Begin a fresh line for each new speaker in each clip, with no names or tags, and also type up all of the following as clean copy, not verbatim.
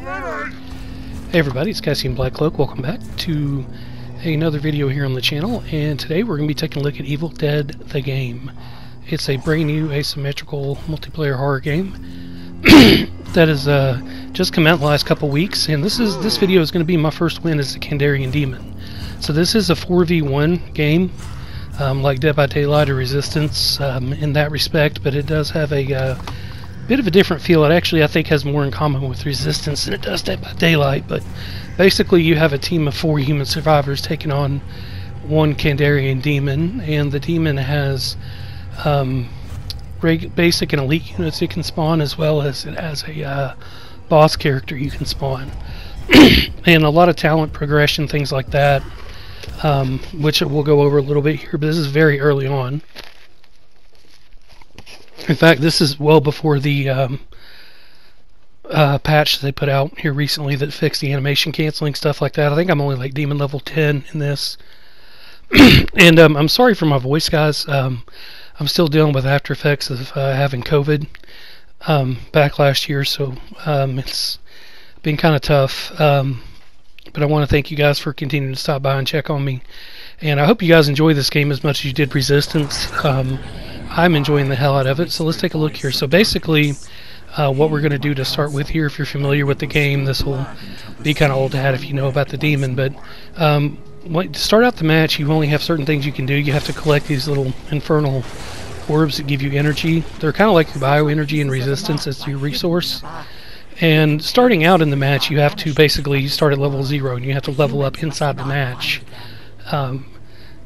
Hey everybody, it's Cassian Blackcloak. Welcome back to another video here on the channel, and today we're going to be taking a look at Evil Dead the game. It's a brand new asymmetrical multiplayer horror game that has just come out in the last couple weeks, and this video is going to be my first win as the Kandarian Demon. So this is a 4v1 game, like Dead by Daylight or Resistance in that respect, but it does have a bit of a different feel. It actually, I think, has more in common with Resistance than it does Dead by Daylight, but basically you have a team of 4 human survivors taking on one Kandarian Demon, and the Demon has basic and elite units it can spawn, as well as it has a boss character you can spawn. And a lot of talent progression, things like that, which we'll go over a little bit here, but this is very early on. In fact, this is well before the patch they put out here recently that fixed the animation canceling, stuff like that. I think I'm only like Demon level 10 in this. And I'm sorry for my voice, guys. I'm still dealing with after effects of having COVID back last year, so it's been kind of tough. But I want to thank you guys for continuing to stop by and check on me. And I hope you guys enjoy this game as much as you did Resistance. I'm enjoying the hell out of it. So let's take a look here. So basically, what we're going to do to start with here, if you're familiar with the game, this will be kind of old hat if you know about the Demon, but to start out the match, you only have certain things you can do. You have to collect these little infernal orbs that give you energy. They're kind of like your bioenergy in Resistance. It's your resource. And starting out in the match, you have to basically start at level 0, and you have to level up inside the match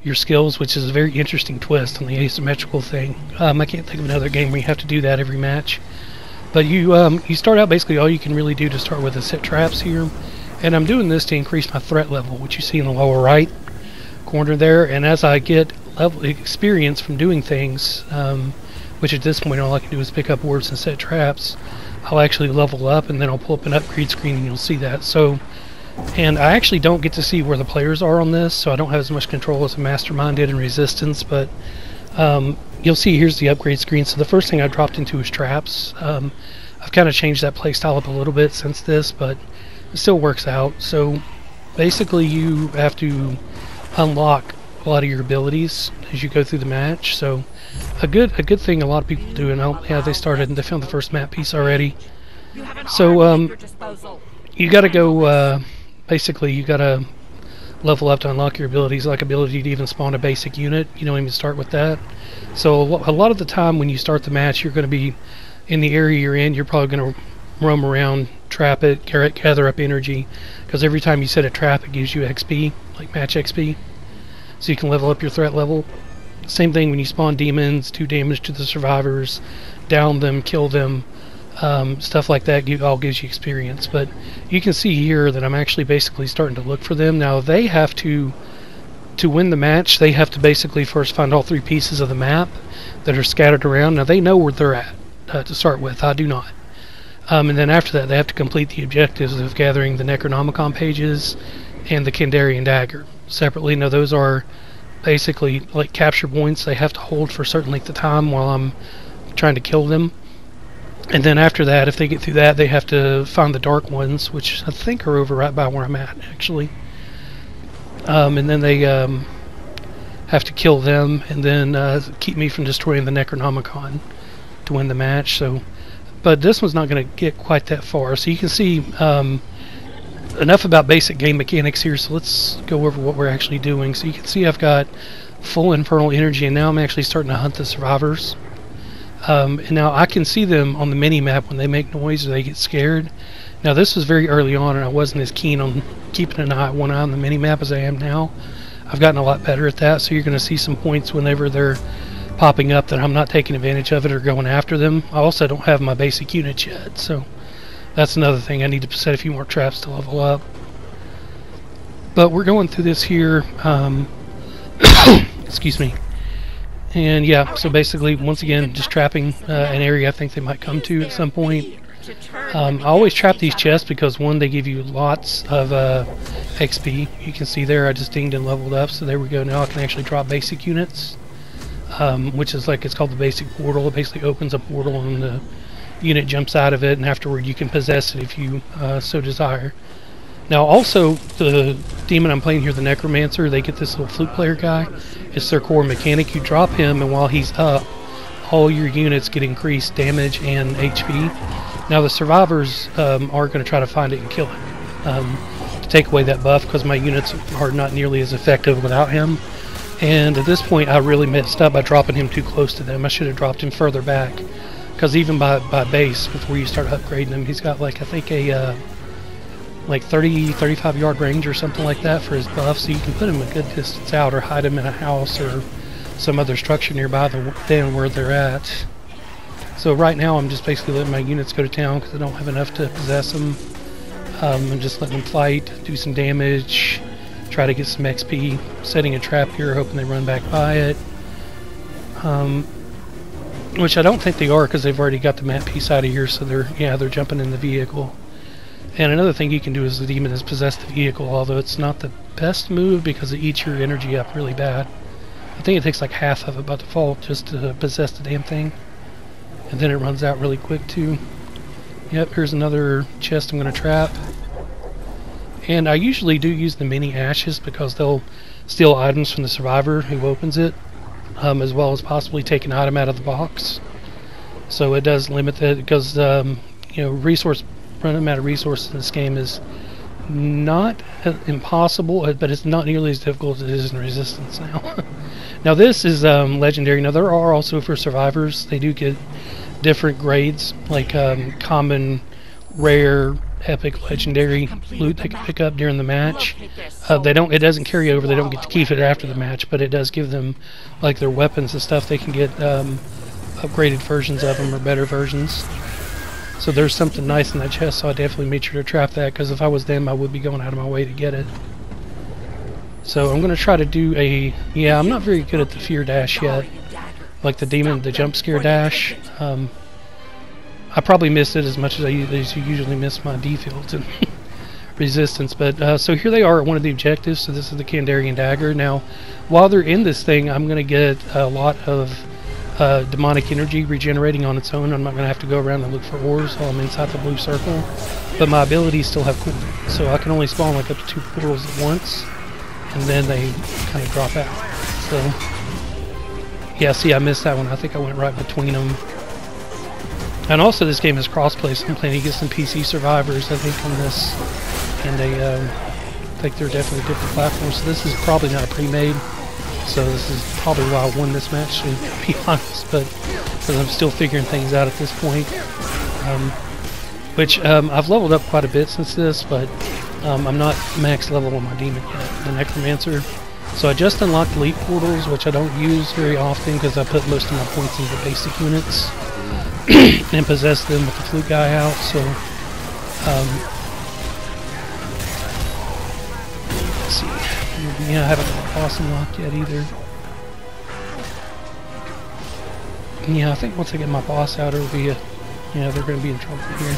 your skills, which is a very interesting twist on the asymmetrical thing. I can't think of another game where you have to do that every match. But you start out, basically all you can really do to start with is set traps here. And I'm doing this to increase my threat level, which you see in the lower right corner there. And as I get level experience from doing things, which at this point all I can do is pick up orbs and set traps, I'll actually level up, and then I'll pull up an upgrade screen and you'll see that. So, and I actually don't get to see where the players are on this, so I don't have as much control as a Mastermind did in Resistance, but you'll see here's the upgrade screen. So the first thing I dropped into is traps. I've kind of changed that playstyle up a little bit since this, but it still works out. So basically you have to unlock a lot of your abilities as you go through the match. So a good thing a lot of people do, and yeah, they started and they found the first map piece already. So you got to go. Basically, you got to level up to unlock your abilities, like ability to even spawn a basic unit. You don't even start with that. So a lot of the time when you start the match, you're going to be in the area you're in. You're probably going to roam around, trap it, gather up energy, because every time you set a trap, it gives you XP, like match XP. So you can level up your threat level. Same thing when you spawn demons, 2 damage to the survivors, down them, kill them, stuff like that all gives you experience. But you can see here that I'm actually basically starting to look for them. Now they have to win the match, they have to basically first find all 3 pieces of the map that are scattered around. Now they know where they're at to start with, I do not. And then after that they have to complete the objectives of gathering the Necronomicon pages and the Kandarian dagger separately. Now those are basically like capture points they have to hold for a certain length of time while I'm trying to kill them. And then after that, if they get through that, they have to find the dark ones, which I think are over right by where I'm at, actually. And then they have to kill them, and then keep me from destroying the Necronomicon to win the match. So, but this one's not going to get quite that far. So you can see enough about basic game mechanics here. So let's go over what we're actually doing. So you can see I've got full infernal energy, and now I'm actually starting to hunt the survivors. And now I can see them on the mini-map when they make noise or they get scared. Now this was very early on, and I wasn't as keen on keeping one eye on the mini-map as I am now. I've gotten a lot better at that, so you're going to see some points whenever they're popping up that I'm not taking advantage of it or going after them. I also don't have my basic units yet, so that's another thing. I need to set a few more traps to level up. But we're going through this here. Excuse me. And yeah, so basically, once again, just trapping an area I think they might come to at some point. I always trap these chests because, one, they give you lots of XP. You can see there I just dinged and leveled up, so there we go. Now I can actually drop basic units, which is like, it's called the basic portal. It basically opens a portal on the unit jumps out of it, and afterward you can possess it if you so desire. Now also, the demon I'm playing here, the Necromancer, they get this little flute player guy. It's their core mechanic. You drop him, and while he's up, all your units get increased damage and HP. Now the survivors are going to try to find it and kill it to take away that buff, because my units are not nearly as effective without him. And at this point I really messed up by dropping him too close to them. I should have dropped him further back, because even by base, before you start upgrading him, he's got like, I think a like 35 yard range or something like that for his buff, so you can put him a good distance out or hide him in a house or some other structure nearby than where they're at. So right now I'm just basically letting my units go to town because I don't have enough to possess them. I'm just letting them fight, do some damage, try to get some XP, setting a trap here, hoping they run back by it. Which I don't think they are, because they've already got the map piece out of here, so they're jumping in the vehicle. And another thing you can do is the demon is possess the vehicle, although it's not the best move because it eats your energy up really bad. I think it takes like half of it by default just to possess the damn thing. And then it runs out really quick too. Yep, here's another chest I'm going to trap. And I usually do use the mini ashes because they'll steal items from the survivor who opens it, as well as possibly take an item out of the box. So it does limit that, because running out of resources in this game is not impossible, but it's not nearly as difficult as it is in Resistance now. Now this is legendary. Now there are also, for survivors, they do get different grades, like common, rare, epic, legendary loot they can pick up during the match. It doesn't carry over. They don't get to keep it after the match, but it does give them, like their weapons and stuff, they can get upgraded versions of them or better versions. So there's something nice in that chest, so I definitely made sure to trap that, because if I was them I would be going out of my way to get it. So I'm going to try to do I'm not very good at the fear dash yet, like the demon, the jump scare dash. I probably missed it as much as I usually miss my D fields and Resistance. But so here they are at one of the objectives. So this is the Kandarian dagger. Now while they're in this thing, I'm going to get a lot of demonic energy regenerating on its own. I'm not going to have to go around and look for ores while I'm inside the blue circle, but my abilities still have cooldown, so I can only spawn like up to 2 portals at once, and then they kind of drop out. So yeah, see, I missed that one. I think I went right between them. And also this game is crossplay, so I'm planning to get some PC survivors, I think, on this, and I think they're definitely different platforms. So this is probably not pre-made, so this is probably why I won this match, to be honest, but because I'm still figuring things out at this point. I've leveled up quite a bit since this, but I'm not max level on my demon yet, the Necromancer. So I just unlocked elite portals, which I don't use very often because I put most of my points into basic units and possess them with the flute guy out. So let's see. Yeah, I haven't got the boss unlocked yet either. Yeah, I think once I get my boss out, it'll be they're going to be in trouble here.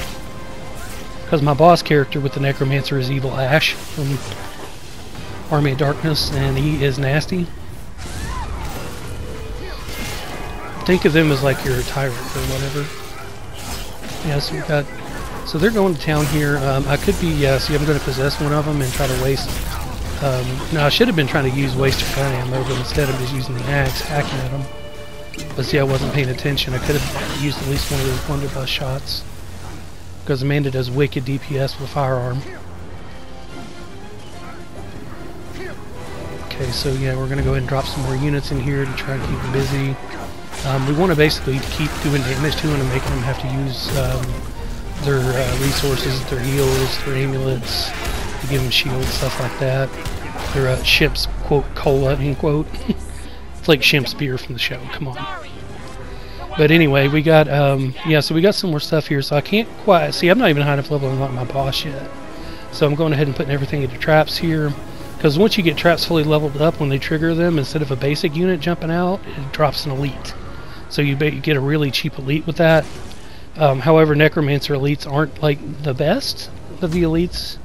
Because my boss character with the Necromancer is Evil Ash from Army of Darkness, and he is nasty. Think of them as like your tyrant or whatever. Yeah, so they're going to town here. I could be, see, I'm going to possess one of them and try to waste. No, I should have been trying to use waste gun ammo, but instead I'm just using the axe, hacking at them. But see, I wasn't paying attention. I could have used at least one of those blunderbuss shots, because Amanda does wicked DPS with a firearm. Okay, so yeah, we're going to go ahead and drop some more units in here to try to keep them busy. We want to basically keep doing damage to them and making them have to use their resources, their heals, their amulets, to give them shields, stuff like that. Their ship's, quote, cola, end quote. It's like Shimp's beer from the show, come on. But anyway, we got, so we got some more stuff here, so I can't quite, see, I'm not even high enough level to unlock my boss yet. So I'm going ahead and putting everything into traps here. Because once you get traps fully leveled up, when they trigger them, instead of a basic unit jumping out, it drops an elite. So you get a really cheap elite with that. However, Necromancer elites aren't like the best of the elites.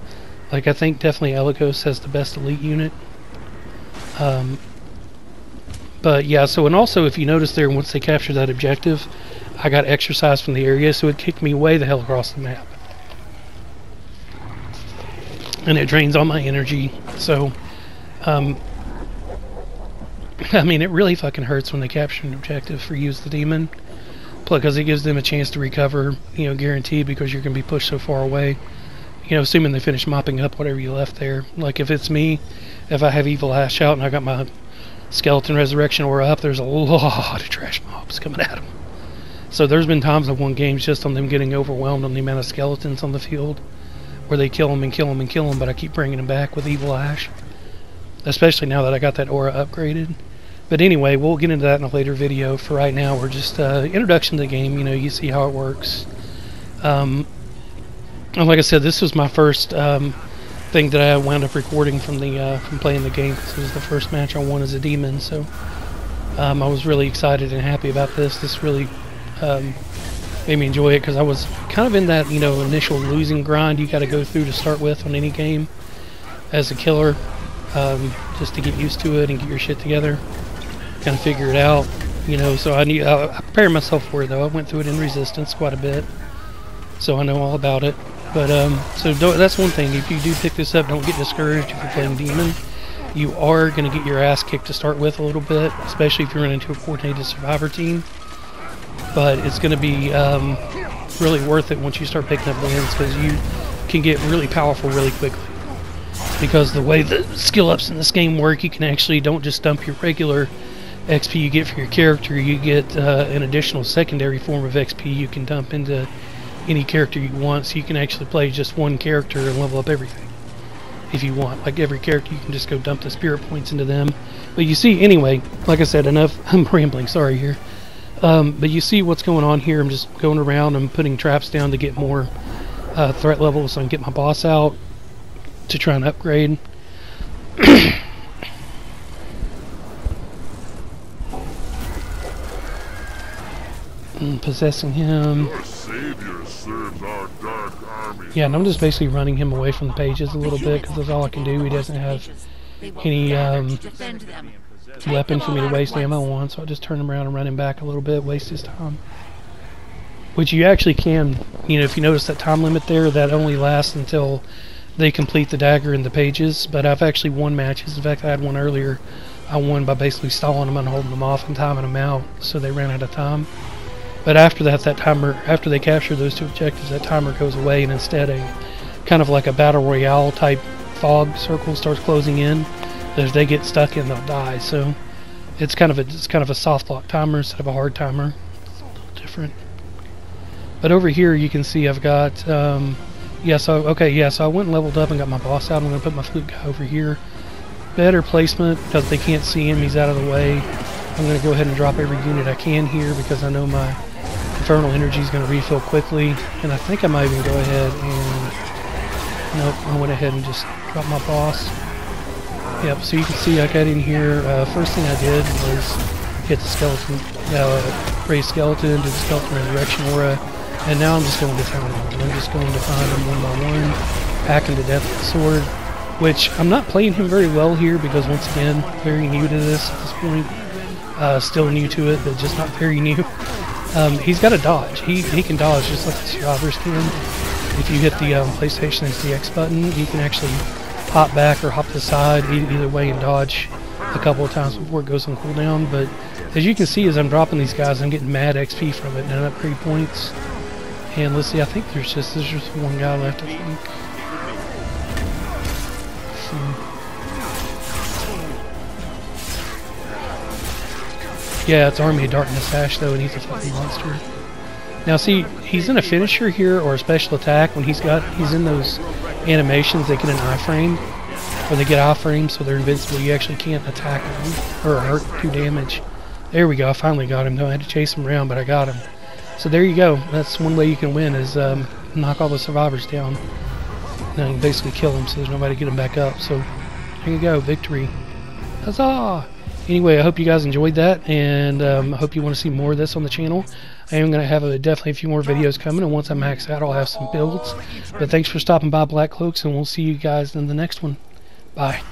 Like, I think definitely Eligos has the best elite unit. But yeah, so, and also if you notice there, once they capture that objective, I got exercise from the area, so it kicked me way the hell across the map. And it drains all my energy, so I mean, it really fucking hurts when they capture an objective for you as the demon, because it gives them a chance to recover, you know, guaranteed, because you're going to be pushed so far away, you know, assuming they finish mopping up whatever you left there. Like, if it's me, if I have Evil Ash out and I got my Skeleton Resurrection Aura up, there's a lot of trash mobs coming at them. So there's been times I've won games just on them getting overwhelmed on the amount of skeletons on the field, where they kill them and kill them and kill them, but I keep bringing them back with Evil Ash, especially now that I got that aura upgraded. But anyway, we'll get into that in a later video. For right now, we're just introduction to the game. You know, you see how it works. And like I said, this was my first thing that I wound up recording from playing the game, because it was the first match I won as a demon. So I was really excited and happy about this. This really made me enjoy it, because I was kind of in that, you know, initial losing grind you got to go through to start with on any game as a killer, just to get used to it and get your shit together, kind of figure it out, you know. So I prepared myself for it, though. I went through it in Resistance quite a bit, so I know all about it. But so that's one thing. If you do pick this up, don't get discouraged if you're playing demon. You are going to get your ass kicked to start with a little bit, especially if you run into a coordinated survivor team. But it's going to be really worth it once you start picking up wins, because you can get really powerful really quickly. Because the way the skill ups in this game work, you can actually don't just dump your regular XP you get for your character, you get an additional secondary form of XP you can dump into any character you want, so you can actually play just one character and level up everything if you want. Like, every character, you can just go dump the spirit points into them. But you see, anyway, like I said, enough, I'm rambling, sorry here. But you see what's going on here. I'm just going around and putting traps down to get more threat levels, so I can get my boss out to try and upgrade. And possessing him. Yeah, and I'm just basically running him away from the pages a little bit, because that's all I can do. He doesn't have any weapon for me to waste ammo on, so I'll just turn him around and run him back a little bit, waste his time. Which you actually can, you know, if you notice that time limit there, that only lasts until they complete the dagger in the pages. But I've actually won matches. In fact, I had one earlier. I won by basically stalling them and holding them off and timing them out, so they ran out of time. But after that, after they capture those two objectives, that timer goes away, and instead a kind of like a battle royale type fog circle starts closing in. If they get stuck in, they'll die. So it's kind of a soft lock timer instead of a hard timer. It's a little different. But over here you can see I've got so I went and leveled up and got my boss out. I'm going to put my flute guy over here. Better placement, because they can't see him, he's out of the way. I'm going to go ahead and drop every unit I can here, because I know my infernal energy is going to refill quickly. And I think I might even go ahead and... Nope, I went ahead and just dropped my boss. Yep, so you can see I got in here. First thing I did was hit the skeleton, raise skeleton, did the skeleton resurrection aura, and now I'm just going to town hall. I'm just going to find him one by one, hack him to death with the sword, which I'm not playing him very well here, because once again, very new to this at this point. Still new to it, but just not very new. He's got a dodge. He can dodge just like the survivors can. If you hit the PlayStation XDX button, you can actually hop back or hop to the side, either way, and dodge a couple of times before it goes on cooldown. But as you can see, as I'm dropping these guys, I'm getting mad XP from it and upgrade points. And let's see, I think there's just one guy left, I think. Yeah, it's Army of Darkness Ash, though, and he's a fucking monster. Now see, he's in a finisher here, or a special attack. When he's in those animations, they get an iframe, or they get iframes, so they're invincible. You actually can't attack them, or hurt, do damage. There we go, I finally got him, though. I had to chase him around, but I got him. So there you go. That's one way you can win, is knock all the survivors down. And then you can basically kill them, so there's nobody to get them back up. So there you go, victory. Huzzah! Anyway, I hope you guys enjoyed that, and I hope you want to see more of this on the channel. I am going to have definitely a few more videos coming, and once I max out, I'll have some builds. But thanks for stopping by, Black Cloaks, and we'll see you guys in the next one. Bye.